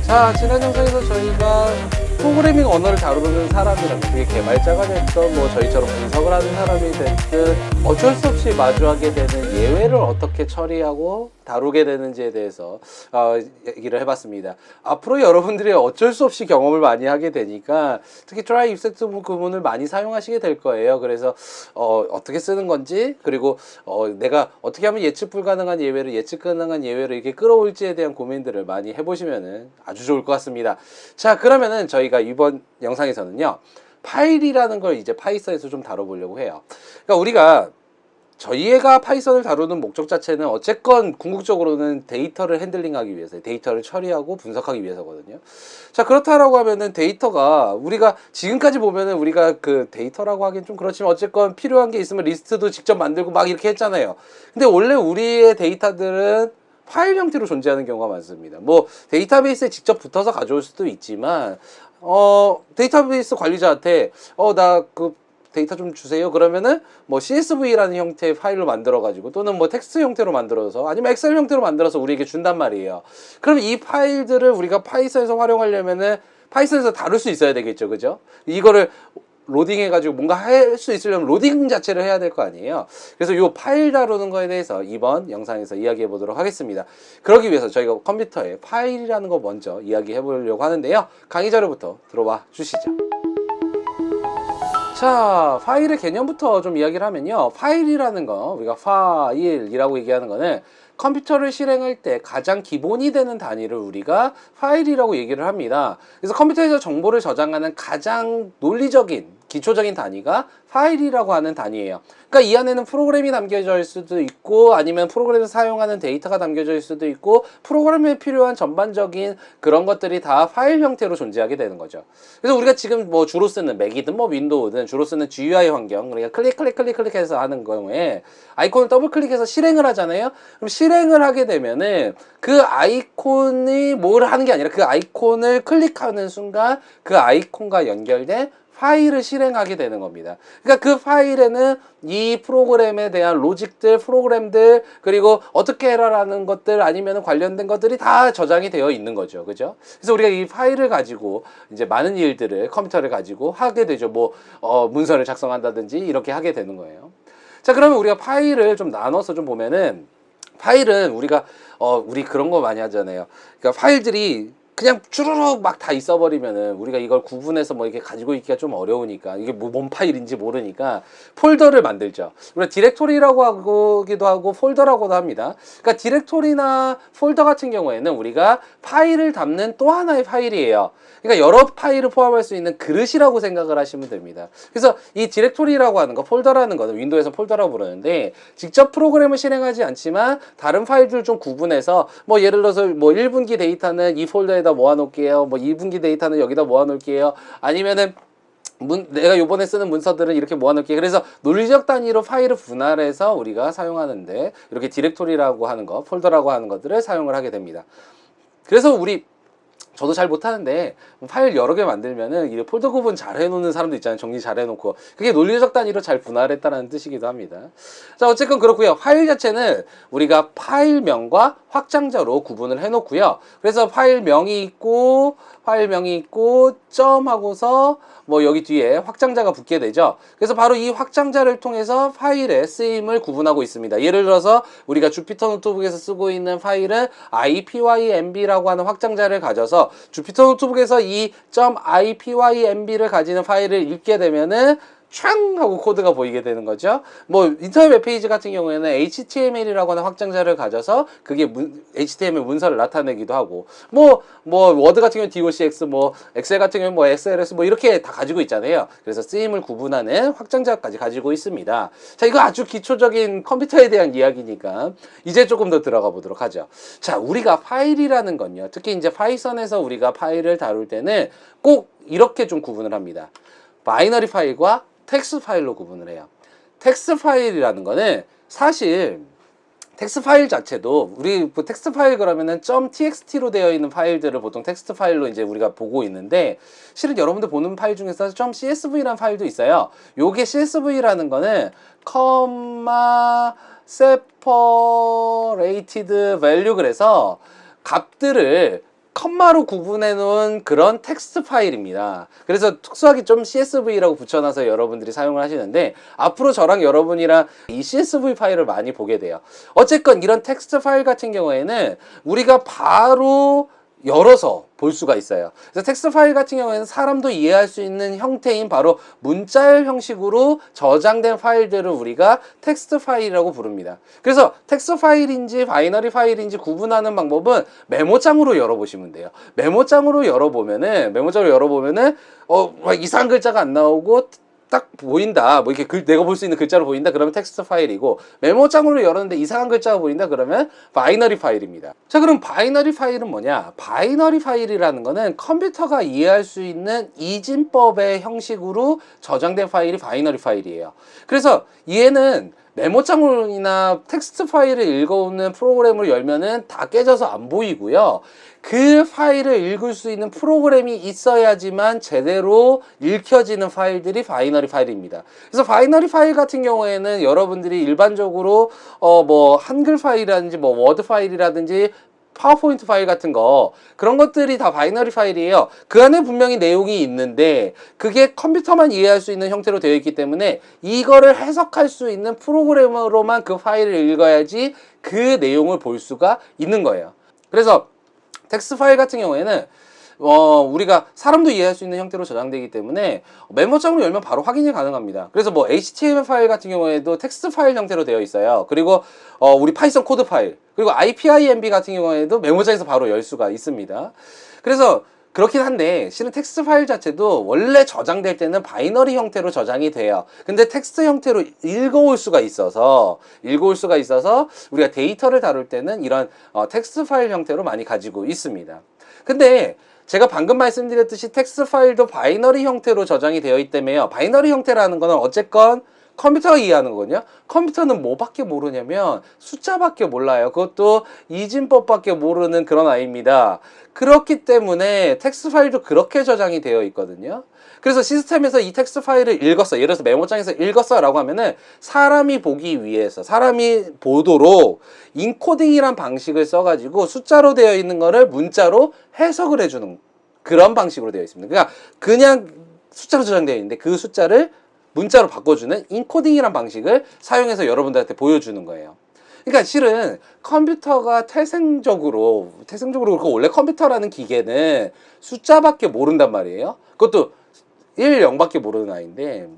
자, 지난 영상에서 저희가 프로그래밍 언어를 다루는 사람이라면 그게 개발자가 됐든 뭐 저희처럼 분석을 하는 사람이 됐든 어쩔 수 없이 마주하게 되는 예외를 어떻게 처리하고 다루게 되는지에 대해서 얘기를 해봤습니다. 앞으로 여러분들이 어쩔 수 없이 경험을 많이 하게 되니까 특히 try if set 구문을 많이 사용하시게 될 거예요. 그래서 어떻게 쓰는 건지, 그리고 내가 어떻게 하면 예측 불가능한 예외를 예측 가능한 예외를 이렇게 끌어올지에 대한 고민들을 많이 해보시면은 아주 좋을 것 같습니다. 자, 그러면은 저희가 이번 영상에서는요, 파일이라는 걸 이제 파이썬에서 좀 다뤄보려고 해요. 그러니까 우리가 저희가 파이썬을 다루는 목적 자체는 어쨌건 궁극적으로는 데이터를 핸들링하기 위해서, 데이터를 처리하고 분석하기 위해서거든요. 자, 그렇다라고 하면은 데이터가 우리가 지금까지 보면은 우리가 그 데이터라고 하긴 좀 그렇지만 어쨌건 필요한 게 있으면 리스트도 직접 만들고 막 이렇게 했잖아요. 근데 원래 우리의 데이터들은 파일 형태로 존재하는 경우가 많습니다. 뭐 데이터베이스에 직접 붙어서 가져올 수도 있지만 데이터베이스 관리자한테 나 그 데이터 좀 주세요. 그러면은 뭐 CSV라는 형태의 파일로 만들어 가지고, 또는 뭐 텍스트 형태로 만들어서, 아니면 엑셀 형태로 만들어서 우리에게 준단 말이에요. 그럼 이 파일들을 우리가 파이썬에서 활용하려면은 파이썬에서 다룰 수 있어야 되겠죠. 그죠? 이거를 로딩해 가지고 뭔가 할 수 있으려면 로딩 자체를 해야 될 거 아니에요. 그래서 이 파일 다루는 거에 대해서 이번 영상에서 이야기해 보도록 하겠습니다. 그러기 위해서 저희가 컴퓨터에 파일이라는 거 먼저 이야기해 보려고 하는데요. 강의 자료부터 들어와 주시죠. 자, 파일의 개념부터 좀 이야기를 하면요, 파일이라는 거, 우리가 파일이라고 얘기하는 거는 컴퓨터를 실행할 때 가장 기본이 되는 단위를 우리가 파일이라고 얘기를 합니다. 그래서 컴퓨터에서 정보를 저장하는 가장 논리적인 기초적인 단위가 파일이라고 하는 단위예요. 그러니까 이 안에는 프로그램이 담겨져 있을 수도 있고, 아니면 프로그램에서 사용하는 데이터가 담겨져 있을 수도 있고, 프로그램에 필요한 전반적인 그런 것들이 다 파일 형태로 존재하게 되는 거죠. 그래서 우리가 지금 뭐 주로 쓰는 맥이든 뭐 윈도우든 주로 쓰는 GUI 환경, 그러니까 클릭해서 하는 경우에 아이콘을 더블 클릭해서 실행을 하잖아요. 그럼 실행을 하게 되면은 그 아이콘이 뭘 하는 게 아니라 그 아이콘을 클릭하는 순간 그 아이콘과 연결된 파일을 실행하게 되는 겁니다. 그러니까 그 파일에는 이 프로그램에 대한 로직들, 프로그램들, 그리고 어떻게 해라라는 것들, 아니면 관련된 것들이 다 저장이 되어 있는 거죠. 그죠? 그래서 우리가 이 파일을 가지고 이제 많은 일들을 컴퓨터를 가지고 하게 되죠. 뭐 문서를 작성한다든지 이렇게 하게 되는 거예요. 자, 그러면 우리가 파일을 좀 나눠서 좀 보면은, 파일은 우리가 우리 그런 거 많이 하잖아요. 그러니까 파일들이 그냥 쭈루룩 막 다 있어버리면은 우리가 이걸 구분해서 뭐 이렇게 가지고 있기가 좀 어려우니까, 이게 뭐 뭔 파일인지 모르니까 폴더를 만들죠. 우리가 디렉토리라고 하기도 하고 폴더라고도 합니다. 그러니까 디렉토리나 폴더 같은 경우에는 우리가 파일을 담는 또 하나의 파일이에요. 그러니까 여러 파일을 포함할 수 있는 그릇이라고 생각을 하시면 됩니다. 그래서 이 디렉토리라고 하는 거, 폴더라는 거는 윈도우에서 폴더라고 부르는데, 직접 프로그램을 실행하지 않지만 다른 파일들 좀 구분해서, 뭐 예를 들어서 뭐 1분기 데이터는 이 폴더에다 모아놓을게요. 뭐 2분기 데이터는 여기다 모아놓을게요. 아니면은 내가 요번에 쓰는 문서들은 이렇게 모아놓을게요. 그래서 논리적 단위로 파일을 분할해서 우리가 사용하는데, 이렇게 디렉토리라고 하는 거, 폴더라고 하는 것들을 사용을 하게 됩니다. 그래서 저도 잘 못하는데 파일 여러 개 만들면은 이 폴더 구분 잘 해놓는 사람도 있잖아요. 정리 잘 해놓고. 그게 논리적 단위로 잘 분할했다는 뜻이기도 합니다. 자, 어쨌건 그렇고요. 파일 자체는 우리가 파일명과 확장자로 구분을 해놓고요. 그래서 파일명이 있고 점 하고서 뭐 여기 뒤에 확장자가 붙게 되죠. 그래서 바로 이 확장자를 통해서 파일의 쓰임을 구분하고 있습니다. 예를 들어서 우리가 주피터 노트북에서 쓰고 있는 파일은 ipynb라고 하는 확장자를 가져서 주피터 노트북에서 이 .ipynb를 가지는 파일을 읽게 되면은 촤앙 하고 코드가 보이게 되는 거죠. 뭐 인터넷 웹페이지 같은 경우에는 HTML이라고 하는 확장자를 가져서 그게 HTML 문서를 나타내기도 하고, 뭐 워드 같은 경우는 docx, 뭐 엑셀 같은 경우는 뭐 XLS 뭐 이렇게 다 가지고 있잖아요. 그래서 쓰임을 구분하는 확장자까지 가지고 있습니다. 자, 이거 아주 기초적인 컴퓨터에 대한 이야기니까 이제 조금 더 들어가 보도록 하죠. 자, 우리가 파일이라는 건요, 특히 이제 파이썬에서 우리가 파일을 다룰 때는 꼭 이렇게 좀 구분을 합니다. 바이너리 파일과 텍스트 파일로 구분을 해요. 텍스트 파일이라는 거는 사실 텍스트 파일 자체도, 우리 텍스트 파일 그러면은 .txt로 되어 있는 파일들을 보통 텍스트 파일로 이제 우리가 보고 있는데, 실은 여러분들 보는 파일 중에서 .csv라는 파일도 있어요. 요게 CSV라는 거는 separated value, 그래서 값들을 컴마로 구분해 놓은 그런 텍스트 파일입니다. 그래서 특수하게 좀 CSV라고 붙여놔서 여러분들이 사용을 하시는데, 앞으로 저랑 여러분이랑 이 CSV 파일을 많이 보게 돼요. 어쨌건 이런 텍스트 파일 같은 경우에는 우리가 바로 열어서 볼 수가 있어요. 그래서 텍스트 파일 같은 경우에는 사람도 이해할 수 있는 형태인 바로 문자열 형식으로 저장된 파일들을 우리가 텍스트 파일이라고 부릅니다. 그래서 텍스트 파일인지 바이너리 파일인지 구분하는 방법은 메모장으로 열어보시면 돼요. 메모장으로 열어보면은 막 이상한 글자가 안 나오고 딱 보인다, 뭐 이렇게 내가 볼 수 있는 글자로 보인다, 그러면 텍스트 파일이고, 메모장으로 열었는데 이상한 글자가 보인다 그러면 바이너리 파일입니다. 자, 그럼 바이너리 파일은 뭐냐? 바이너리 파일이라는 거는 컴퓨터가 이해할 수 있는 이진법의 형식으로 저장된 파일이 바이너리 파일이에요. 그래서 얘는 메모장이나 텍스트 파일을 읽어오는 프로그램을 열면은 다 깨져서 안 보이고요. 그 파일을 읽을 수 있는 프로그램이 있어야지만 제대로 읽혀지는 파일들이 바이너리 파일입니다. 그래서 바이너리 파일 같은 경우에는 여러분들이 일반적으로 뭐 한글 파일이라든지 뭐 워드 파일이라든지 파워포인트 파일 같은 거, 그런 것들이 다 바이너리 파일이에요. 그 안에 분명히 내용이 있는데 그게 컴퓨터만 이해할 수 있는 형태로 되어 있기 때문에 이거를 해석할 수 있는 프로그램으로만 그 파일을 읽어야지 그 내용을 볼 수가 있는 거예요. 그래서 텍스트 파일 같은 경우에는 우리가 사람도 이해할 수 있는 형태로 저장되기 때문에 메모장으로 열면 바로 확인이 가능합니다. 그래서 뭐 HTML 파일 같은 경우에도 텍스트 파일 형태로 되어 있어요. 그리고 우리 파이썬 코드 파일, 그리고 IPIMB 같은 경우에도 메모장에서 바로 열 수가 있습니다. 그래서 그렇긴 한데 실은 텍스트 파일 자체도 원래 저장될 때는 바이너리 형태로 저장이 돼요. 근데 텍스트 형태로 읽어올 수가 있어서 우리가 데이터를 다룰 때는 이런 텍스트 파일 형태로 많이 가지고 있습니다. 근데 제가 방금 말씀드렸듯이 텍스트 파일도 바이너리 형태로 저장이 되어 있다며요. 바이너리 형태라는 거는 어쨌건 컴퓨터가 이해하는 거거든요. 컴퓨터는 뭐밖에 모르냐면 숫자밖에 몰라요. 그것도 이진법밖에 모르는 그런 아이입니다. 그렇기 때문에 텍스트 파일도 그렇게 저장이 되어 있거든요. 그래서 시스템에서 이 텍스트 파일을 읽었어, 예를 들어서 메모장에서 읽었어 라고 하면은 사람이 보기 위해서, 사람이 보도록 인코딩이란 방식을 써가지고 숫자로 되어 있는 거를 문자로 해석을 해주는 그런 방식으로 되어 있습니다. 그러니까 그냥 숫자로 저장되어 있는데 그 숫자를 문자로 바꿔주는 인코딩이란 방식을 사용해서 여러분들한테 보여주는 거예요. 그러니까 실은 컴퓨터가 태생적으로 그렇고, 원래 컴퓨터라는 기계는 숫자밖에 모른단 말이에요. 그것도 1, 0밖에 모르는 아이인데,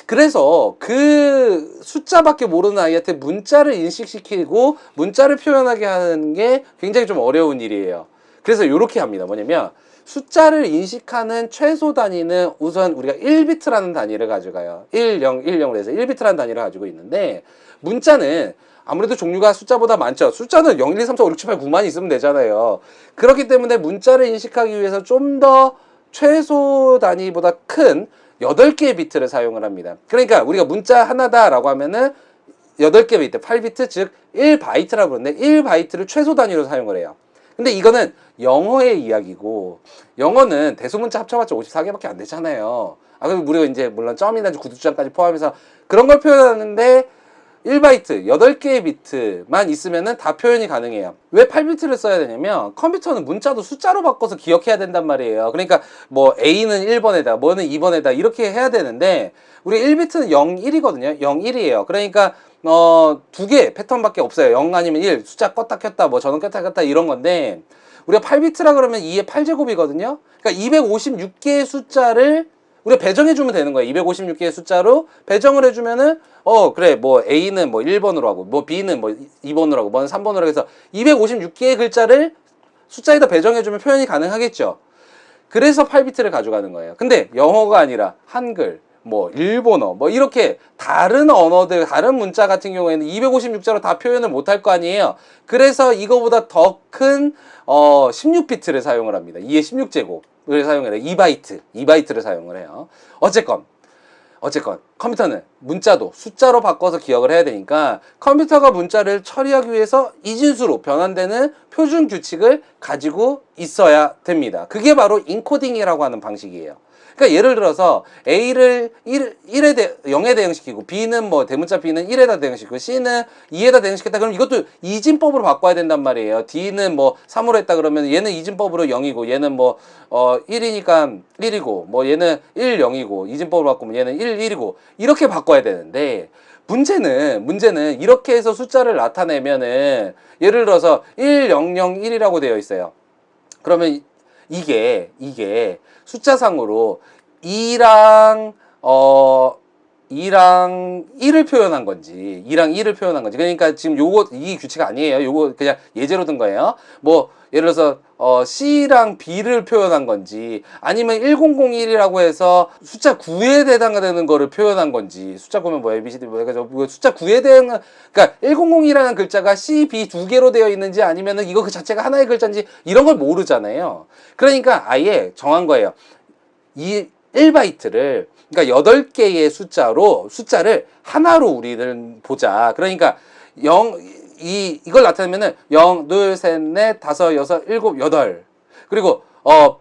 그래서 그 숫자밖에 모르는 아이한테 문자를 인식시키고 문자를 표현하게 하는 게 굉장히 좀 어려운 일이에요. 그래서 이렇게 합니다. 뭐냐면 숫자를 인식하는 최소 단위는 우선 우리가 1비트라는 단위를 가져가요. 10, 10으로 해서 1비트라는 단위를 가지고 있는데, 문자는 아무래도 종류가 숫자보다 많죠. 숫자는 0, 1, 2, 3, 4, 5, 6, 7, 8, 9만 있으면 되잖아요. 그렇기 때문에 문자를 인식하기 위해서 좀 더 최소 단위보다 큰 8개의 비트를 사용을 합니다. 그러니까 우리가 문자 하나다 라고 하면은 8개 비트, 8비트, 즉 1바이트라고 그러는데 1바이트를 최소 단위로 사용을 해요. 근데 이거는 영어의 이야기고, 영어는 대소문자 합쳐봤자 54개밖에 안 되잖아요. 그럼 우리가 이제 물론 점이나 구두장까지 포함해서 그런 걸 표현하는데 1바이트, 8개의 비트만 있으면은 다 표현이 가능해요. 왜 8비트를 써야 되냐면 컴퓨터는 문자도 숫자로 바꿔서 기억해야 된단 말이에요. 그러니까 뭐 A는 1번에다, 뭐는 2번에다 이렇게 해야 되는데, 우리 1비트는 0, 1이거든요. 0, 1이에요. 그러니까 2개 패턴밖에 없어요. 0 아니면 1, 숫자 껐다 켰다, 뭐 전원 켰다 켰다 이런 건데, 우리가 8비트라 그러면 2의 8제곱이거든요. 그러니까 256개의 숫자를 우리가 배정해주면 되는 거예요. 256개의 숫자로 배정을 해주면은, 그래, 뭐, A는 뭐 1번으로 하고, 뭐, B는 뭐 2번으로 하고, 뭐는 3번으로 해서 256개의 글자를 숫자에다 배정해주면 표현이 가능하겠죠. 그래서 8비트를 가져가는 거예요. 근데 영어가 아니라 한글, 뭐, 일본어, 뭐, 이렇게 다른 언어들, 다른 문자 같은 경우에는 256자로 다 표현을 못 할 거 아니에요. 그래서 이거보다 더 큰, 16비트를 사용을 합니다. 2의 16제곱을 사용을 해요. 2바이트를 사용을 해요. 어쨌건 컴퓨터는 문자도 숫자로 바꿔서 기억을 해야 되니까, 컴퓨터가 문자를 처리하기 위해서 이진수로 변환되는 표준 규칙을 가지고 있어야 됩니다. 그게 바로 인코딩이라고 하는 방식이에요. 그러니까 예를 들어서 A를 0에 대응시키고 B는 뭐 대문자 B는 1에다 대응시키고 C는 2에다 대응시켰다. 그럼 이것도 이진법으로 바꿔야 된단 말이에요. D는 뭐 3으로 했다 그러면 얘는 이진법으로 0이고 얘는 뭐 1이니까 1이고 뭐 얘는 1, 0이고 이진법으로 바꾸면 얘는 1, 1이고 이렇게 바꿔야 되는데 문제는 이렇게 해서 숫자를 나타내면은 예를 들어서 1, 0, 0, 1이라고 되어 있어요. 그러면 이게 숫자상으로 2랑 1을 표현한 건지 2랑 1을 표현한 건지 그러니까 지금 요거 이 규칙 아니에요. 요거 그냥 예제로 든 거예요. 뭐 예를 들어서 C랑 B를 표현한 건지 아니면 1001이라고 해서 숫자 9에 해당되는 거를 표현한 건지 숫자 9면 뭐 ABCD 뭐 해가지고 숫자 9에 대한 그러니까 1001이라는 글자가 C, B 두 개로 되어 있는지 아니면은 이거 그 자체가 하나의 글자인지 이런 걸 모르잖아요. 그러니까 아예 정한 거예요. 이 1바이트를 그러니까 8개의 숫자를 하나로 우리는 보자. 그러니까 이걸 나타내면은 0, 2, 3, 4, 5, 6, 7, 8. 그리고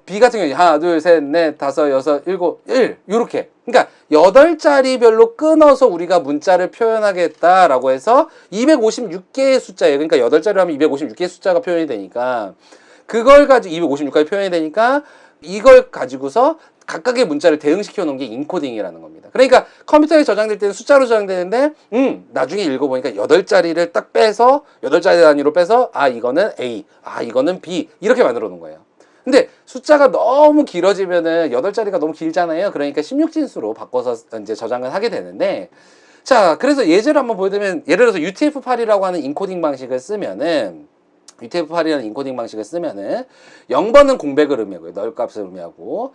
B 같은 경우에 하나, 둘, 셋, 넷, 다섯, 여섯, 일곱, 1 요렇게. 그러니까 8자리별로 끊어서 우리가 문자를 표현하겠다라고 해서 256개의 숫자예요. 그러니까 8자리로 하면 256개의 숫자가 표현이 되니까 그걸 가지고 256까지 표현이 되니까 이걸 가지고서 각각의 문자를 대응시켜 놓은 게 인코딩이라는 겁니다. 그러니까 컴퓨터에 저장될 때는 숫자로 저장되는데 나중에 읽어보니까 8자리를 딱 빼서 8자리 단위로 빼서 이거는 A, 이거는 B 이렇게 만들어 놓은 거예요. 근데 숫자가 너무 길어지면은 8자리가 너무 길잖아요. 그러니까 16진수로 바꿔서 이제 저장을 하게 되는데 자, 그래서 예제를 한번 보여드리면 예를 들어서 UTF-8이라고 하는 인코딩 방식을 쓰면은 UTF-8이라는 인코딩 방식을 쓰면은 0번은 공백을 의미하고요. 널 값을 의미하고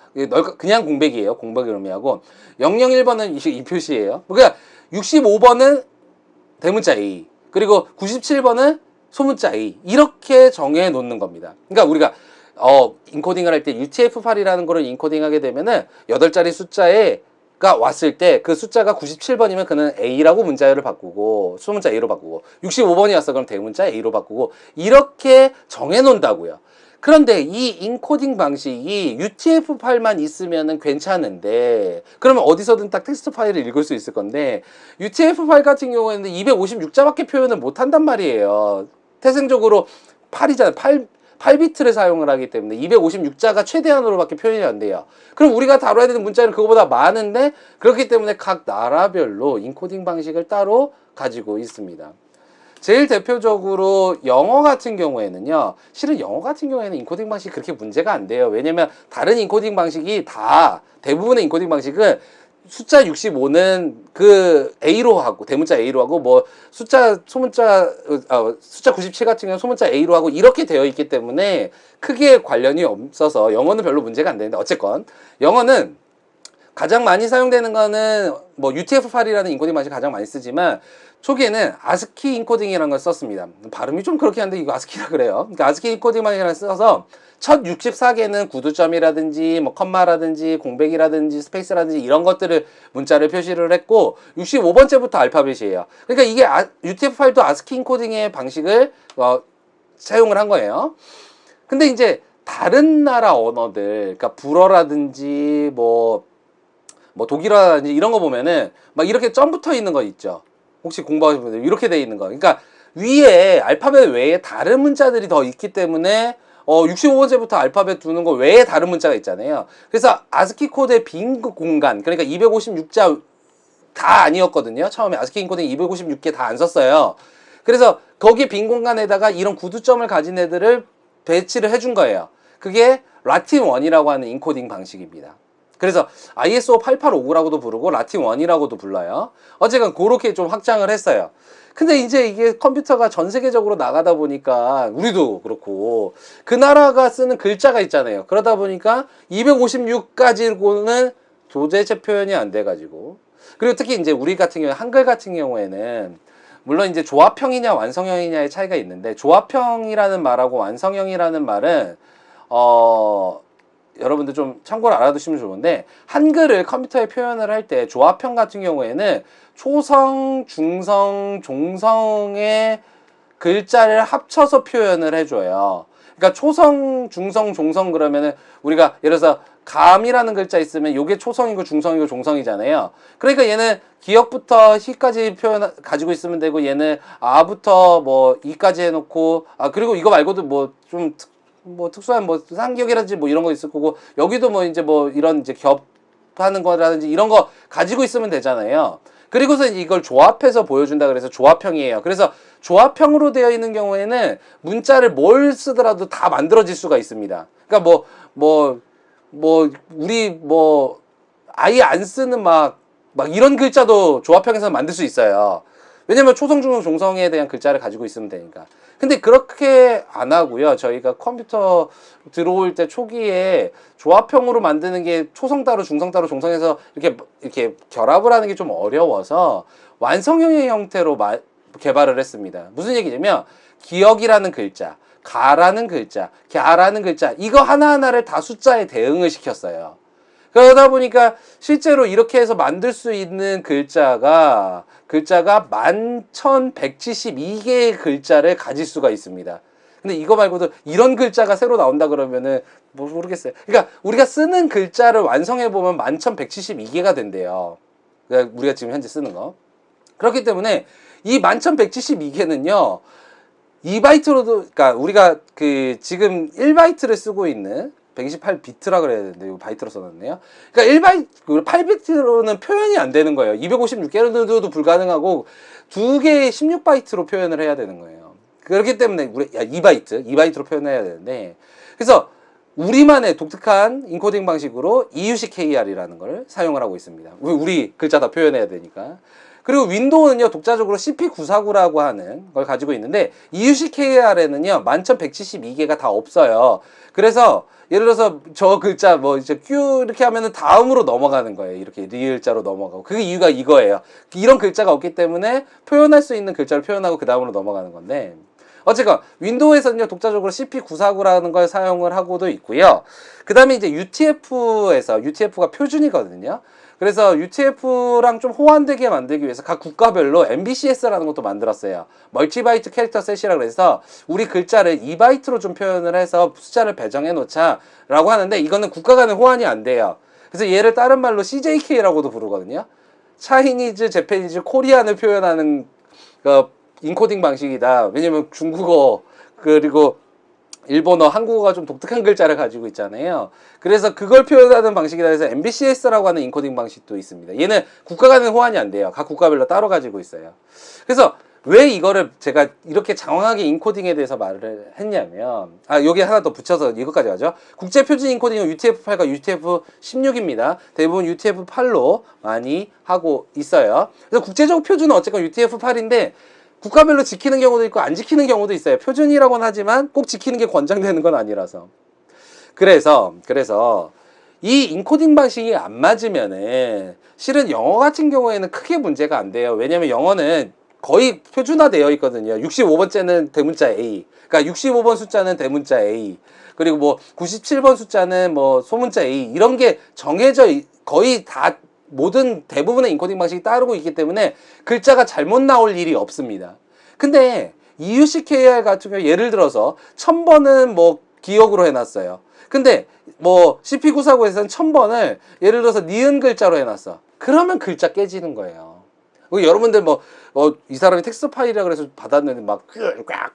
그냥 공백이에요. 공백을 의미하고 001번은 이 표시예요. 그러니까 65번은 대문자 A 그리고 97번은 소문자 A 이렇게 정해 놓는 겁니다. 그러니까 우리가 인코딩을 할 때 UTF-8이라는 거를 인코딩하게 되면은 8자리 숫자가 왔을 때 그 숫자가 97번이면 그는 A라고 문자열을 바꾸고 소문자 A로 바꾸고 65번이 왔어 그럼 대문자 A로 바꾸고 이렇게 정해 놓는다고요. 그런데 이 인코딩 방식이 UTF-8만 있으면은 괜찮은데 그러면 어디서든 딱 텍스트 파일을 읽을 수 있을 건데 UTF-8 같은 경우에는 256자밖에 표현을 못 한단 말이에요. 태생적으로 8이잖아요. 8비트를 사용을 하기 때문에 256자가 최대한으로밖에 표현이 안 돼요. 그럼 우리가 다뤄야 되는 문자는 그거보다 많은데 그렇기 때문에 각 나라별로 인코딩 방식을 따로 가지고 있습니다. 제일 대표적으로 영어 같은 경우에는요. 실은 영어 같은 경우에는 인코딩 방식이 그렇게 문제가 안 돼요. 왜냐면 다른 인코딩 방식이 대부분의 인코딩 방식은 숫자 65는 그 A로 하고 대문자 A로 하고 뭐 숫자 97 같은 경우는 소문자 A로 하고 이렇게 되어 있기 때문에 크게 관련이 없어서 영어는 별로 문제가 안 되는데 어쨌건 영어는 가장 많이 사용되는 거는 뭐 UTF-8이라는 인코딩 방식을 가장 많이 쓰지만 초기에는 아스키 인코딩이라는 걸 썼습니다. 발음이 좀 그렇게 한데 이거 아스키라 그래요. 그러니까 아스키 인코딩 방식을 써서 첫 64개는 구두점이라든지 뭐 컴마라든지 공백이라든지 스페이스라든지 이런 것들을 문자를 표시를 했고 65번째부터 알파벳이에요. 그러니까 이게 UTF-8도 아스키 인코딩의 방식을 사용을 한 거예요. 근데 이제 다른 나라 언어들 그러니까 불어라든지 뭐 독일어라든지 이런 거 보면은 막 이렇게 점 붙어 있는 거 있죠. 혹시 공부하시는 분들 이렇게 돼 있는 거. 그러니까 위에 알파벳 외에 다른 문자들이 더 있기 때문에 65번째부터 알파벳 두는 거 외에 다른 문자가 있잖아요. 그래서 아스키 코드의 빈 공간 그러니까 256자 다 아니었거든요. 처음에 아스키 인코딩 256개 다 안 썼어요. 그래서 거기 빈 공간에다가 이런 구두점을 가진 애들을 배치를 해준 거예요. 그게 라틴 1이라고 하는 인코딩 방식입니다. 그래서 ISO 8859라고도 부르고 라틴 1이라고도 불러요. 어쨌든 그렇게 좀 확장을 했어요. 근데 이제 이게 컴퓨터가 전 세계적으로 나가다 보니까 우리도 그렇고 그 나라가 쓰는 글자가 있잖아요. 그러다 보니까 256까지고는 도대체 표현이 안 돼가지고 그리고 특히 이제 우리 같은 경우에 한글 같은 경우에는 물론 이제 조합형이냐 완성형이냐의 차이가 있는데 조합형이라는 말하고 완성형이라는 말은 여러분들 좀 참고로 알아두시면 좋은데 한글을 컴퓨터에 표현을 할 때 조합형 같은 경우에는 초성, 중성, 종성의 글자를 합쳐서 표현을 해줘요. 그러니까 초성, 중성, 종성 그러면은 우리가 예를 들어서 감이라는 글자 있으면 요게 초성이고 중성이고 종성이잖아요. 그러니까 얘는 기역부터 희까지 표현 가지고 있으면 되고, 얘는 아부터 뭐 이까지 해놓고, 그리고 이거 말고도 뭐 좀 특수한 뭐 상격이라든지 뭐 이런 거 있을 거고, 여기도 뭐 이제 뭐 이런 이제 겹하는 거라든지 이런 거 가지고 있으면 되잖아요. 그리고서 이걸 조합해서 보여준다 그래서 조합형이에요. 그래서 조합형으로 되어 있는 경우에는 문자를 뭘 쓰더라도 다 만들어질 수가 있습니다. 그러니까 우리 아예 안 쓰는 막 이런 글자도 조합형에서 만들 수 있어요. 왜냐면 초성, 중성, 종성에 대한 글자를 가지고 있으면 되니까. 근데 그렇게 안 하고요. 저희가 컴퓨터 들어올 때 초기에 조합형으로 만드는 게 초성 따로, 중성 따로, 종성에서 이렇게 결합을 하는 게 좀 어려워서 완성형의 형태로 개발을 했습니다. 무슨 얘기냐면 기역이라는 글자, 가라는 글자, 갸라는 글자, 이거 하나하나를 다 숫자에 대응을 시켰어요. 그러다 보니까 실제로 이렇게 해서 만들 수 있는 글자가 11,172개의 글자를 가질 수가 있습니다. 근데 이거 말고도 이런 글자가 새로 나온다 그러면은 모르겠어요. 그러니까 우리가 쓰는 글자를 완성해 보면 11,172개가 된대요. 그러니까 우리가 지금 현재 쓰는 거. 그렇기 때문에 이 11,172개는요. 2바이트로도, 그러니까 우리가 지금 1바이트를 쓰고 있는 128비트라 그래야 되는데 이거 바이트로 써놨네요. 그러니까 8비트로는 표현이 안 되는 거예요. 256개로도 불가능하고 2개의 16바이트로 표현을 해야 되는 거예요. 그렇기 때문에 2바이트로 표현해야 되는데, 그래서 우리만의 독특한 인코딩 방식으로 EUC KR이라는 걸 사용을 하고 있습니다. 우리 글자 다 표현해야 되니까. 그리고 윈도우는요, 독자적으로 CP949라고 하는 걸 가지고 있는데, EUC KR에는요, 11,172개가 다 없어요. 그래서 예를 들어서 저 글자 이제 Q 이렇게 하면은 다음으로 넘어가는 거예요. 이렇게 리을자로 넘어가고. 그 이유가 이거예요. 이런 글자가 없기 때문에 표현할 수 있는 글자를 표현하고 그 다음으로 넘어가는 건데, 어쨌건 윈도우에서는요, 독자적으로 CP949라는 걸 사용을 하고도 있고요. 그 다음에 이제 UTF가 표준이거든요. 그래서 UTF랑 좀 호환되게 만들기 위해서 각 국가별로 MBCS라는 것도 만들었어요. 멀티바이트 캐릭터 셋이라고 해서 우리 글자를 2바이트로 좀 표현을 해서 숫자를 배정해 놓자 라고 하는데, 이거는 국가 간의 호환이 안 돼요. 그래서 얘를 다른 말로 CJK라고도 부르거든요. 차이니즈, 재패니즈, 코리안을 표현하는 인코딩 방식이다. 왜냐면 중국어 그리고 일본어, 한국어가 좀 독특한 글자를 가지고 있잖아요. 그래서 그걸 표현하는 방식이라 해서 MBCS라고 하는 인코딩 방식도 있습니다. 얘는 국가 간의 호환이 안 돼요. 각 국가별로 따로 가지고 있어요. 그래서 왜 이거를 제가 이렇게 장황하게 인코딩에 대해서 말을 했냐면, 여기 하나 더 붙여서 이것까지 하죠. 국제표준 인코딩은 UTF-8과 UTF-16입니다. 대부분 UTF-8로 많이 하고 있어요. 그래서 국제적 표준은 어쨌건 UTF-8인데 국가별로 지키는 경우도 있고 안 지키는 경우도 있어요. 표준이라고는 하지만 꼭 지키는 게 권장되는 건 아니라서. 그래서 이 인코딩 방식이 안 맞으면은 실은 영어 같은 경우에는 크게 문제가 안 돼요. 왜냐면 영어는 거의 표준화되어 있거든요. 65번째는 대문자 A. 그러니까 65번 숫자는 대문자 A. 그리고 97번 숫자는 소문자 A. 이런 게 정해져 거의 다 대부분의 인코딩 방식이 따르고 있기 때문에 글자가 잘못 나올 일이 없습니다. 근데 EUC KR 같은 경우 예를 들어서 1000번은 기억으로 해놨어요. 근데 CP949에서는 1000번을 예를 들어서 니은 글자로 해놨어. 그러면 글자 깨지는 거예요. 여러분들 이 사람이 텍스트 파일이라 그래서 받았는데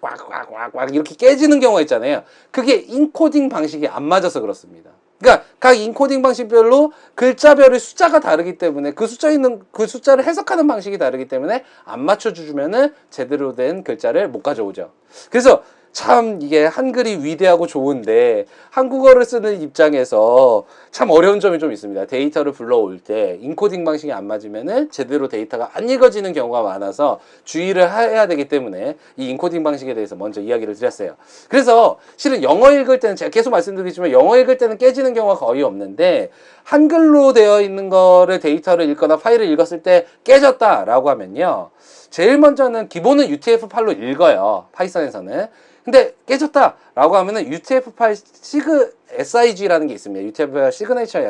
꽉꽉꽉꽉꽉 이렇게 깨지는 경우가 있잖아요. 그게 인코딩 방식이 안 맞아서 그렇습니다. 그러니까 각 인코딩 방식별로 글자별의 숫자가 다르기 때문에 그 숫자를 해석하는 방식이 다르기 때문에 안 맞춰주면은 제대로 된 글자를 못 가져오죠. 그래서 참 이게 한글이 위대하고 좋은데 한국어를 쓰는 입장에서 참 어려운 점이 좀 있습니다. 데이터를 불러올 때 인코딩 방식이 안 맞으면은 제대로 데이터가 안 읽어지는 경우가 많아서 주의를 해야 되기 때문에 이 인코딩 방식에 대해서 먼저 이야기를 드렸어요. 그래서 실은 영어 읽을 때는 제가 계속 말씀드리지만 영어 읽을 때는 깨지는 경우가 거의 없는데 한글로 되어 있는 거를 데이터를 읽거나 파일을 읽었을 때 깨졌다라고 하면요. 제일 먼저는 기본은 UTF-8로 읽어요. 파이썬에서는. 근데 깨졌다라고 하면은 UTF-8 SIG라는 게 있습니다. UTF-8 시그니처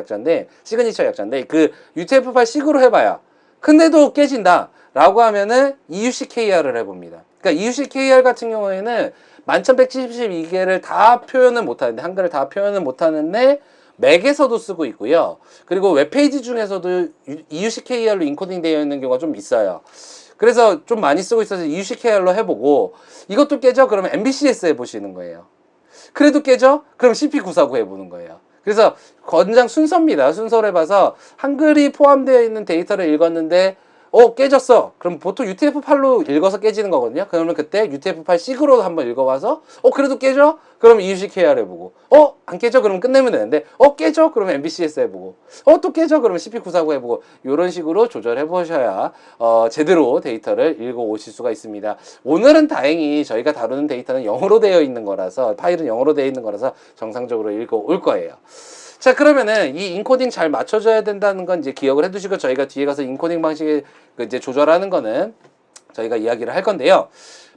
약자인데 그 UTF-8 시그로 해봐요. 근데도 깨진다라고 하면은 EUC KR을 해봅니다. 그러니까 EUC KR 같은 경우에는 11,172개를 다 표현을 못하는데 한글을 다 표현을 못하는데 맥에서도 쓰고 있고요. 그리고 웹페이지 중에서도 EUCKR로 인코딩 되어 있는 경우가 좀 있어요. 그래서 좀 많이 쓰고 있어서 EUCKR로 해보고 이것도 깨져? 그러면 MBCS 해보시는 거예요. 그래도 깨져? 그럼 CP949 해보는 거예요. 그래서 권장 순서입니다. 순서를 봐서 한글이 포함되어 있는 데이터를 읽었는데 깨졌어. 그럼 보통 UTF-8로 읽어서 깨지는 거거든요. 그러면 그때 UTF-8 식으로 한번 읽어봐서 그래도 깨져? 그럼 EUCKR 해보고 안 깨져? 그러면 끝내면 되는데 깨져? 그러면 MBCS 해보고 또 깨져? 그러면 CP949 해보고 이런 식으로 조절해 보셔야 제대로 데이터를 읽어 오실 수가 있습니다. 오늘은 다행히 저희가 다루는 데이터는 영어로 되어 있는 거라서 파일은 영어로 되어 있는 거라서 정상적으로 읽어 올 거예요. 자, 그러면은 이 인코딩 잘 맞춰줘야 된다는 건 이제 기억을 해두시고 저희가 뒤에 가서 인코딩 방식을 이제 조절하는 거는 저희가 이야기를 할 건데요.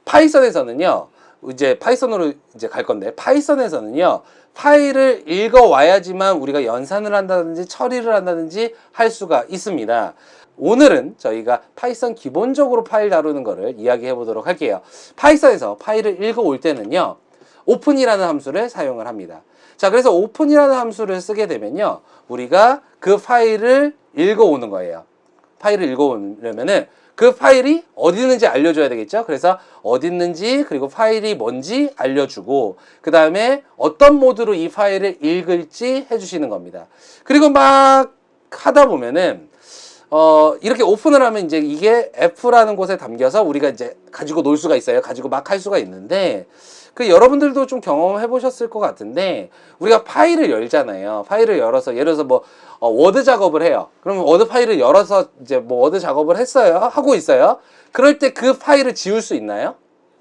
파이썬에서는요, 이제 파이썬으로 이제 갈 건데, 파이썬에서는요, 파일을 읽어와야지만 우리가 연산을 한다든지 처리를 한다든지 할 수가 있습니다. 오늘은 저희가 파이썬 기본적으로 파일 다루는 거를 이야기해 보도록 할게요. 파이썬에서 파일을 읽어올 때는요, 오픈이라는 함수를 사용을 합니다. 자, 그래서 오픈이라는 함수를 쓰게 되면요, 우리가 그 파일을 읽어오는 거예요. 파일을 읽어오려면은 그 파일이 어디 있는지 알려줘야 되겠죠. 그래서 어디 있는지 그리고 파일이 뭔지 알려주고 그 다음에 어떤 모드로 이 파일을 읽을지 해주시는 겁니다. 그리고 막 하다 보면은 이렇게 오픈을 하면 이제 이게 F라는 곳에 담겨서 우리가 이제 가지고 놀 수가 있어요. 가지고 막 할 수가 있는데 여러분들도 좀 경험해 보셨을 것 같은데 우리가 파일을 열잖아요. 파일을 열어서 예를 들어서 뭐 워드 작업을 해요. 그러면 워드 파일을 열어서 이제 뭐 워드 작업을 했어요. 하고 있어요. 그럴 때 그 파일을 지울 수 있나요?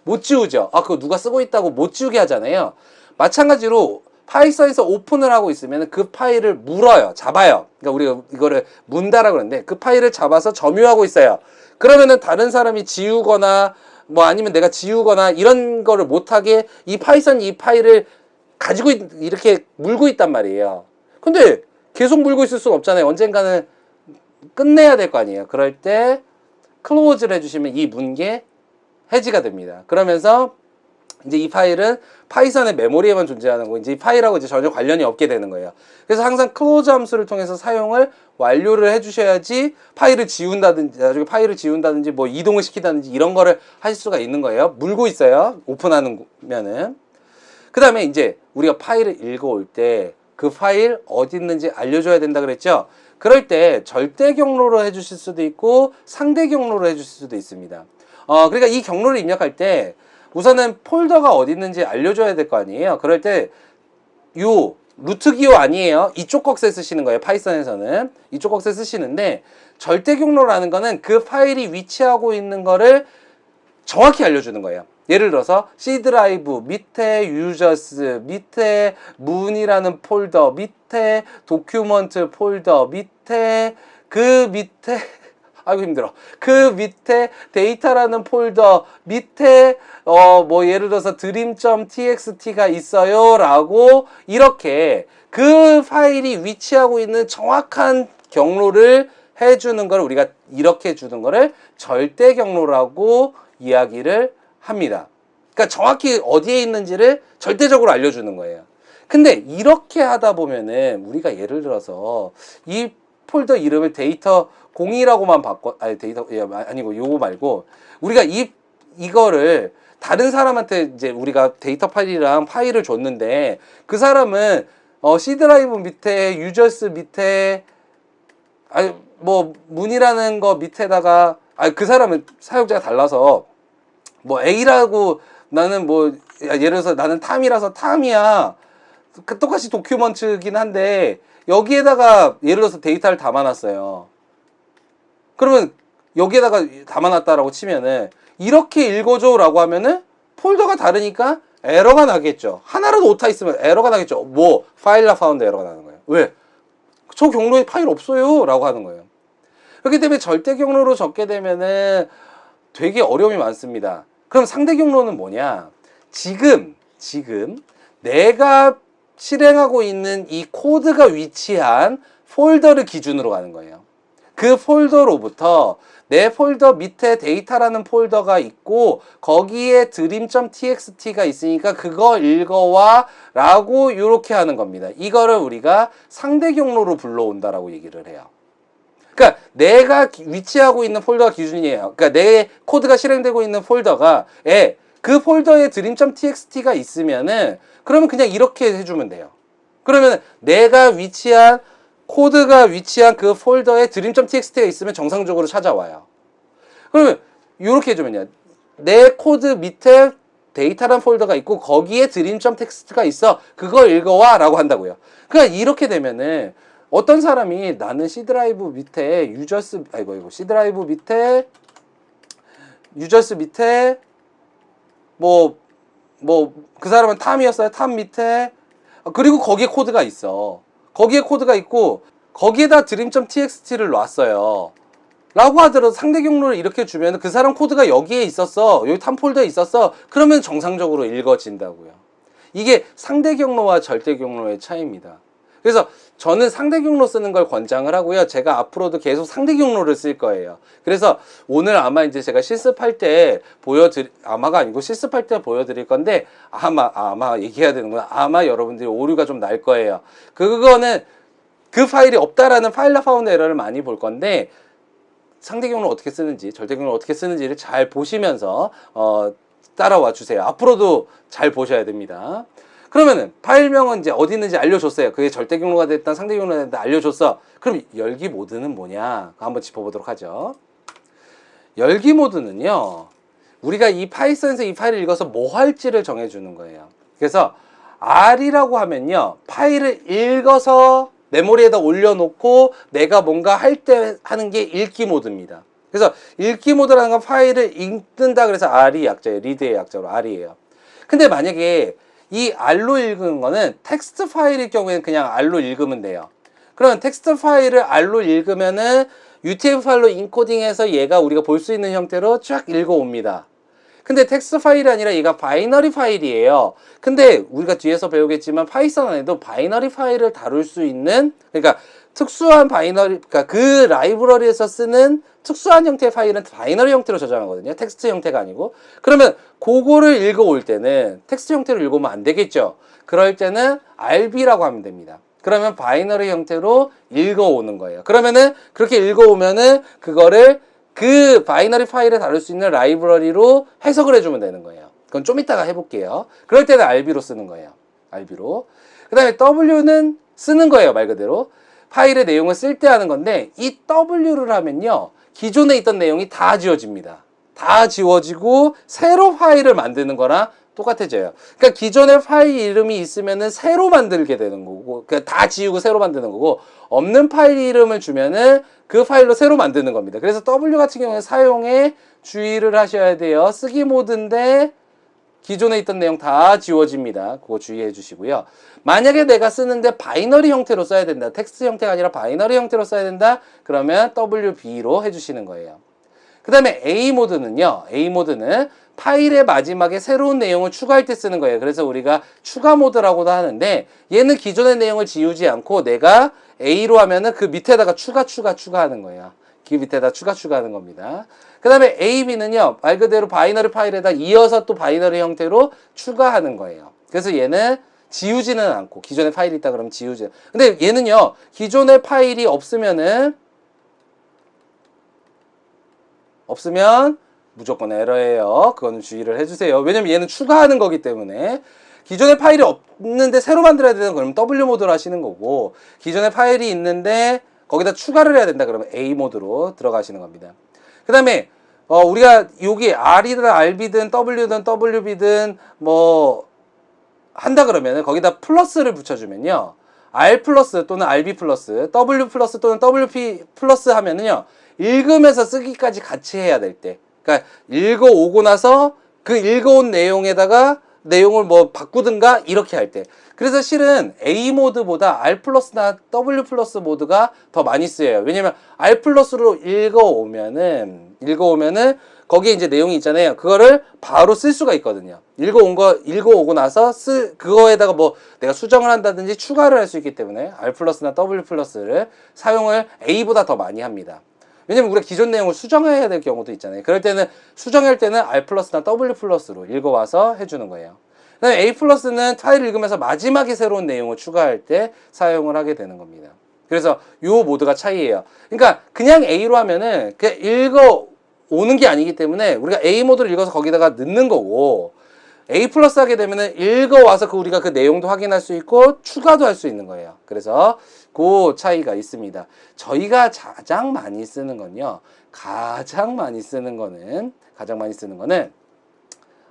못 지우죠. 그거 누가 쓰고 있다고 못 지우게 하잖아요. 마찬가지로 파이썬에서 오픈을 하고 있으면 그 파일을 물어요. 잡아요. 그러니까 우리가 이거를 문다라고 그러는데 그 파일을 잡아서 점유하고 있어요. 그러면은 다른 사람이 지우거나 뭐 아니면 내가 지우거나 이런 거를 못하게 이 파이썬이 이 파일을 가지고 이렇게 물고 있단 말이에요. 근데 계속 물고 있을 수는 없잖아요. 언젠가는 끝내야 될 거 아니에요. 그럴 때 클로즈를 해주시면 이 문게 해지가 됩니다. 그러면서 이제 이 파일은 파이썬의 메모리에만 존재하는 거고 이제 이 파일하고 이제 전혀 관련이 없게 되는 거예요. 그래서 항상 클로즈 함수를 통해서 사용을 완료를 해주셔야지 파일을 지운다든지 나중에 파일을 지운다든지 뭐 이동을 시키다든지 이런 거를 하실 수가 있는 거예요. 물고 있어요. 오픈하면은. 그 다음에 이제 우리가 파일을 읽어올 때 그 파일 어디 있는지 알려줘야 된다 그랬죠. 그럴 때 절대 경로로 해주실 수도 있고 상대 경로로 해주실 수도 있습니다. 그러니까 이 경로를 입력할 때 우선은 폴더가 어디 있는지 알려줘야 될 거 아니에요. 그럴 때 요 루트 기호 아니에요. 이쪽 꺽쇠 쓰시는 거예요. 파이썬에서는 이쪽 꺽쇠 쓰시는데 절대 경로라는 거는 그 파일이 위치하고 있는 거를 정확히 알려주는 거예요. 예를 들어서 C 드라이브 밑에 유저스 밑에 문이라는 폴더 밑에 도큐먼트 폴더 밑에 그 밑에 아이고 힘들어. 그 밑에 데이터라는 폴더 밑에 뭐 예를 들어서 dream.txt가 있어요 라고 이렇게 그 파일이 위치하고 있는 정확한 경로를 해주는 걸 우리가 이렇게 주는 거를 절대 경로라고 이야기를 합니다. 그러니까 정확히 어디에 있는지를 절대적으로 알려주는 거예요. 근데 이렇게 하다 보면은 우리가 예를 들어서 이 폴더 이름을 데이터 0이라고만 아니고 요거 말고 우리가 이거를 다른 사람한테 이제 우리가 데이터 파일이랑 파일을 줬는데 그 사람은 C 드라이브 밑에 유저스 밑에 뭐 문이라는 거 밑에다가 그 사람은 사용자가 달라서 뭐 A라고 나는 뭐 예를 들어서 나는 탐이라서 탐이야. 똑같이 도큐먼트긴 한데 여기에다가 예를 들어서 데이터를 담아놨어요. 그러면 여기에다가 담아놨다라고 치면은 이렇게 읽어줘 라고 하면은 폴더가 다르니까 에러가 나겠죠. 하나라도 오타 있으면 에러가 나겠죠. 뭐 파일 not found 에러가 나는 거예요. 왜? 저 경로에 파일 없어요 라고 하는 거예요. 그렇기 때문에 절대 경로로 적게 되면은 되게 어려움이 많습니다. 그럼 상대 경로는 뭐냐? 지금 내가 실행하고 있는 이 코드가 위치한 폴더를 기준으로 가는 거예요. 그 폴더로부터 내 폴더 밑에 데이터라는 폴더가 있고 거기에 dream.txt가 있으니까 그거 읽어와 라고 이렇게 하는 겁니다. 이거를 우리가 상대 경로로 불러온다라고 얘기를 해요. 그러니까 내가 위치하고 있는 폴더가 기준이에요. 그러니까 내 코드가 실행되고 있는 폴더가 그 폴더에 dream.txt가 있으면은 그러면 그냥 이렇게 해주면 돼요. 그러면 내가 위치한 코드가 위치한 그 폴더에 dream.txt가 있으면 정상적으로 찾아와요. 그러면 이렇게 해주면요. 내 코드 밑에 데이터란 폴더가 있고 거기에 dream.txt가 있어. 그걸 읽어와 라고 한다고요. 그러니까 이렇게 되면은 어떤 사람이 나는 C 드라이브 밑에 C 드라이브 밑에 유저스 밑에 그 사람은 탐이었어요. 탐 밑에 그리고 거기에 코드가 있어. 거기에 코드가 있고 거기에다 dream.txt를 놨어요. 라고 하더라도 상대 경로를 이렇게 주면 그 사람 코드가 여기에 있었어. 여기 탐 폴더에 있었어. 그러면 정상적으로 읽어진다고요. 이게 상대 경로와 절대 경로의 차이입니다. 그래서 저는 상대 경로 쓰는 걸 권장을 하고요. 제가 앞으로도 계속 상대 경로를 쓸 거예요. 그래서 오늘 아마 이제 제가 실습할 때 아마가 아니고 실습할 때 보여드릴 건데 아마 얘기해야 되는구나. 아마 여러분들이 오류가 좀 날 거예요. 그거는 그 파일이 없다라는 파일러 파운드 에러를 많이 볼 건데 상대 경로를 어떻게 쓰는지 절대 경로를 어떻게 쓰는지를 잘 보시면서 따라와 주세요. 앞으로도 잘 보셔야 됩니다. 그러면은 파일명은 이제 어디 있는지 알려줬어요. 그게 절대 경로가 됐든 상대 경로가 됐든 알려줬어. 그럼 열기 모드는 뭐냐? 한번 짚어보도록 하죠. 열기 모드는요. 우리가 이 파이썬에서 이 파일을 읽어서 뭐 할지를 정해주는 거예요. 그래서 R이라고 하면요. 파일을 읽어서 메모리에다 올려놓고 내가 뭔가 할 때 하는 게 읽기 모드입니다. 그래서 읽기 모드라는 건 파일을 읽는다 그래서 R이 약자예요. 리드의 약자로 R이에요. 근데 만약에 이 R로 읽은 거는 텍스트 파일일 경우에는 그냥 R로 읽으면 돼요. 그러면 텍스트 파일을 R로 읽으면은 UTF 파일로 인코딩해서 얘가 우리가 볼 수 있는 형태로 쫙 읽어옵니다. 근데 텍스트 파일이 아니라 얘가 바이너리 파일이에요. 근데 우리가 뒤에서 배우겠지만 파이썬 안에도 바이너리 파일을 다룰 수 있는, 그러니까 특수한 바이너리, 그러니까 그 라이브러리에서 쓰는 특수한 형태의 파일은 바이너리 형태로 저장하거든요. 텍스트 형태가 아니고. 그러면 그거를 읽어올 때는 텍스트 형태로 읽어오면 안 되겠죠. 그럴 때는 RB라고 하면 됩니다. 그러면 바이너리 형태로 읽어오는 거예요. 그러면은 그렇게 읽어오면은 그거를 그 바이너리 파일에 다룰 수 있는 라이브러리로 해석을 해주면 되는 거예요. 그건 좀 이따가 해볼게요. 그럴 때는 RB로 쓰는 거예요. RB로. 그 다음에 W는 쓰는 거예요. 말 그대로. 파일의 내용을 쓸 때 하는 건데 이 W를 하면요. 기존에 있던 내용이 다 지워집니다. 다 지워지고 새로 파일을 만드는 거랑 똑같아져요. 그러니까 기존에 파일 이름이 있으면은 새로 만들게 되는 거고, 그러니까 다 지우고 새로 만드는 거고, 없는 파일 이름을 주면은 그 파일로 새로 만드는 겁니다. 그래서 W 같은 경우에 사용에 주의를 하셔야 돼요. 쓰기 모드인데 기존에 있던 내용 다 지워집니다. 그거 주의해 주시고요. 만약에 내가 쓰는데 바이너리 형태로 써야 된다. 텍스트 형태가 아니라 바이너리 형태로 써야 된다. 그러면 WB로 해주시는 거예요. 그 다음에 A 모드는요. A 모드는 파일의 마지막에 새로운 내용을 추가할 때 쓰는 거예요. 그래서 우리가 추가 모드라고도 하는데 얘는 기존의 내용을 지우지 않고 내가 A로 하면은 그 밑에다가 추가하는 거예요. 그 밑에다 추가하는 겁니다. 그 다음에 AB는요. 말 그대로 바이너리 파일에다 이어서 또 바이너리 형태로 추가하는 거예요. 그래서 얘는 지우지는 않고 기존에 파일이 있다 그러면 지우지. 근데 얘는요. 기존에 파일이 없으면 무조건 에러예요. 그거는 주의를 해주세요. 왜냐면 얘는 추가하는 거기 때문에. 기존에 파일이 없는데 새로 만들어야 되는 그러면 W 모드로 하시는 거고, 기존에 파일이 있는데 거기다 추가를 해야 된다 그러면 A 모드로 들어가시는 겁니다. 그 다음에 우리가 여기 R이든 RB든 W든 WB든 뭐 한다 그러면 거기다 플러스를 붙여주면요. R 플러스 또는 RB 플러스, W 플러스 또는 WP 플러스 하면은요. 읽으면서 쓰기까지 같이 해야 될 때. 그러니까 읽어오고 나서 그 읽어온 내용에다가 내용을 뭐 바꾸든가 이렇게 할 때. 그래서 실은 A 모드보다 R 플러스나 W 플러스 모드가 더 많이 쓰여요. 왜냐면 R 플러스로 읽어오면은 거기에 이제 내용이 있잖아요. 그거를 바로 쓸 수가 있거든요. 읽어오고 나서 그거에다가 뭐 내가 수정을 한다든지 추가를 할 수 있기 때문에 R 플러스나 W 플러스를 사용을 A보다 더 많이 합니다. 왜냐면 우리가 기존 내용을 수정해야 될 경우도 있잖아요. 그럴 때는 수정할 때는 R 플러스나 W 플러스로 읽어와서 해주는 거예요. 그다음에 A 플러스는 파일을 읽으면서 마지막에 새로운 내용을 추가할 때 사용을 하게 되는 겁니다. 그래서 요 모드가 차이예요. 그러니까 그냥 A로 하면은 그냥 읽어오는 게 아니기 때문에 우리가 A 모드를 읽어서 거기다가 넣는 거고, A 플러스 하게 되면은 읽어와서 우리가 그 내용도 확인할 수 있고 추가도 할 수 있는 거예요. 그래서 그 차이가 있습니다. 저희가 가장 많이 쓰는 건요. 가장 많이 쓰는 거는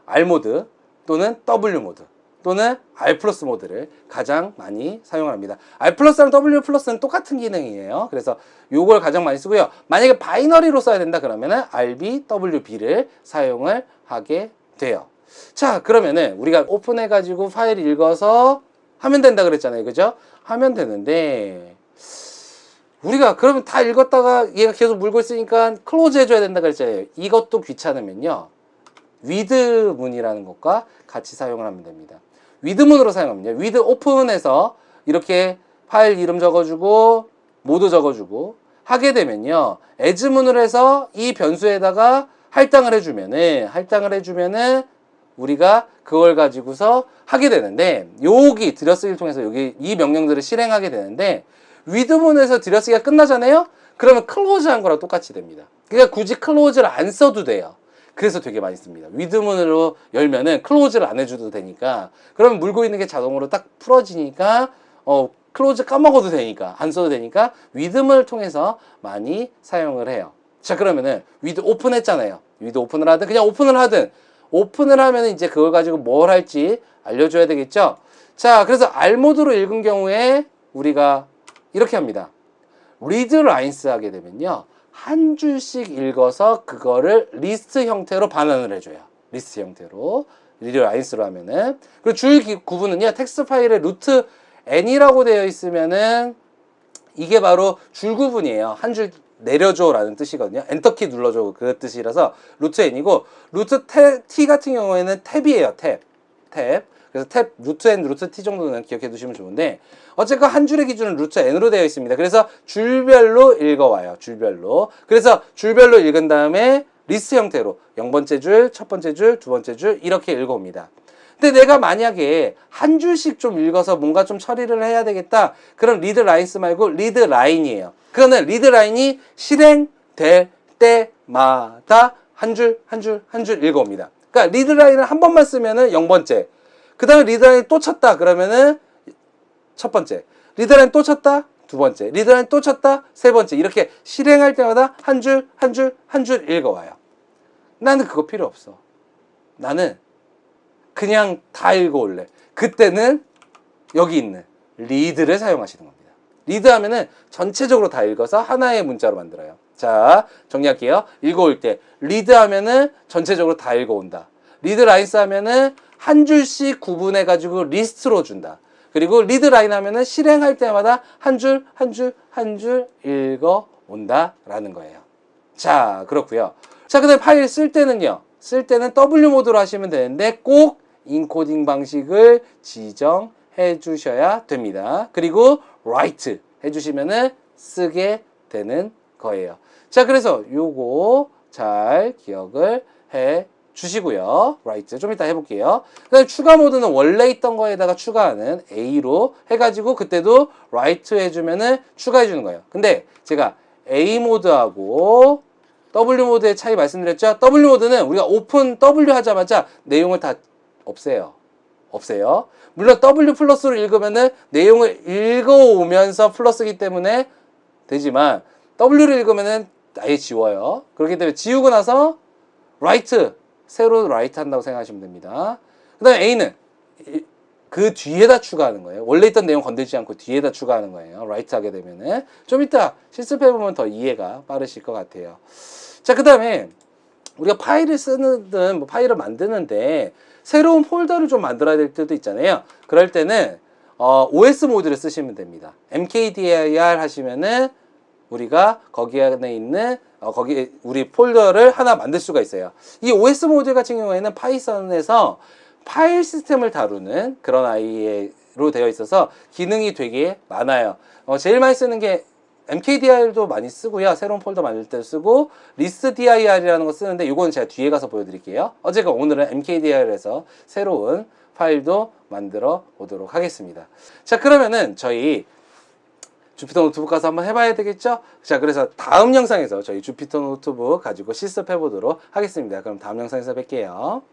R 모드 또는 W 모드 또는 R 플러스 모드를 가장 많이 사용합니다. R 플러스랑 W 플러스는 똑같은 기능이에요. 그래서 요걸 가장 많이 쓰고요. 만약에 바이너리로 써야 된다 그러면은 RB, WB를 사용을 하게 돼요. 자, 그러면은 우리가 오픈해가지고 파일 읽어서 하면 된다 그랬잖아요. 그죠? 하면 되는데, 우리가 그러면 다 읽었다가 얘가 계속 물고 있으니까 클로즈 해줘야 된다 그랬잖아요. 이것도 귀찮으면요. 위드 문이라는 것과 같이 사용을 하면 됩니다. 위드 문으로 사용합니다. 위드 오픈해서 이렇게 파일 이름 적어주고, 모드 적어주고, 하게 되면요. as 문을 해서 이 변수에다가 할당을 해주면은 우리가 그걸 가지고서 하게 되는데, 여기 들여쓰기를 통해서 여기 이 명령들을 실행하게 되는데, 위드문에서 들여쓰기가 끝나잖아요? 그러면 클로즈 한 거랑 똑같이 됩니다. 그러니까 굳이 클로즈를 안 써도 돼요. 그래서 되게 많이 씁니다. 위드문으로 열면은 클로즈를 안 해줘도 되니까, 그러면 물고 있는 게 자동으로 딱 풀어지니까, 클로즈 까먹어도 되니까, 안 써도 되니까, 위드문을 통해서 많이 사용을 해요. 자, 그러면은 위드 오픈 했잖아요. 위드 오픈을 하든 그냥 오픈을 하면 이제 그걸 가지고 뭘 할지 알려줘야 되겠죠. 자, 그래서 R 모드로 읽은 경우에 우리가 이렇게 합니다. read lines 하게 되면요, 한 줄씩 읽어서 그거를 리스트 형태로 반환을 해줘요. 리스트 형태로 read lines로 하면은. 그리고 주의 구분은요, 텍스트 파일에 루트 n이라고 되어 있으면은 이게 바로 줄 구분이에요. 한 줄 내려줘 라는 뜻이거든요. 엔터키 눌러줘 그 뜻이라서 루트 n이고, 루트 t 같은 경우에는 탭이에요. 탭. 그래서 탭 루트 n, 루트 t 정도는 기억해 두시면 좋은데, 어쨌건 한 줄의 기준은 루트 n으로 되어 있습니다. 그래서 줄별로 읽어와요. 줄별로. 그래서 줄별로 읽은 다음에 리스트 형태로 0번째 줄, 첫 번째 줄, 두 번째 줄 이렇게 읽어옵니다. 근데 내가 만약에 한 줄씩 좀 읽어서 뭔가 좀 처리를 해야 되겠다. 그럼 리드 라인스 말고 리드 라인이에요. 그거는 리드 라인이 실행될 때마다 한 줄 읽어옵니다. 그러니까 리드 라인을 한 번만 쓰면은 0번째. 그 다음에 리드 라인 또 쳤다 그러면은 첫 번째. 리드 라인 또 쳤다 두 번째. 리드 라인 또 쳤다 세 번째. 이렇게 실행할 때마다 한 줄 읽어와요. 나는 그거 필요 없어. 나는 그냥 다 읽어올래. 그때는 여기 있는 리드를 사용하시는 겁니다. 리드 하면은 전체적으로 다 읽어서 하나의 문자로 만들어요. 자, 정리할게요. 읽어올 때 리드 하면은 전체적으로 다 읽어온다. 리드 라인스 하면은 한 줄씩 구분해가지고 리스트로 준다. 그리고 리드 라인 하면은 실행할 때마다 한 줄 읽어온다라는 거예요. 자, 그렇고요. 자, 그 다음에 파일 쓸 때는 W 모드로 하시면 되는데 꼭 인코딩 방식을 지정해 주셔야 됩니다. 그리고 write 해주시면은 쓰게 되는 거예요. 자, 그래서 요거 잘 기억을 해 주시고요. write 좀 이따 해볼게요. 그 다음에 추가 모드는 원래 있던 거에다가 추가하는 A로 해가지고 그때도 write 해주면은 추가해 주는 거예요. 근데 제가 A 모드하고 W 모드의 차이 말씀드렸죠? W 모드는 우리가 오픈 W 하자마자 내용을 다 없애요. 물론 W 플러스로 읽으면은 내용을 읽어오면서 플러스기 때문에 되지만 W를 읽으면은 아예 지워요. 그렇기 때문에 지우고 나서 write, 새로 write 한다고 생각하시면 됩니다. 그 다음에 A는 그 뒤에다 추가하는 거예요. 원래 있던 내용 건들지 않고 뒤에다 추가하는 거예요. write 하게 되면은. 좀 이따 실습해보면 더 이해가 빠르실 것 같아요. 자, 그 다음에 우리가 파일을 쓰든 뭐 파일을 만드는데 새로운 폴더를 좀 만들어야 될 때도 있잖아요. 그럴 때는 OS 모드를 쓰시면 됩니다. mkdir 하시면은 우리가 거기 안에 있는 거기 우리 폴더를 하나 만들 수가 있어요. 이 OS 모드 같은 경우에는 파이썬에서 파일 시스템을 다루는 그런 아이로 되어 있어서 기능이 되게 많아요. 제일 많이 쓰는 게 mkdir도 많이 쓰고요. 새로운 폴더 만들 때 쓰고 listdir이라는 거 쓰는데 이건 제가 뒤에 가서 보여드릴게요. 어쨌건 오늘은 mkdir에서 새로운 파일도 만들어 보도록 하겠습니다. 자, 그러면은 저희 주피터 노트북 가서 한번 해봐야 되겠죠? 자, 그래서 다음 영상에서 저희 주피터 노트북 가지고 실습해 보도록 하겠습니다. 그럼 다음 영상에서 뵐게요.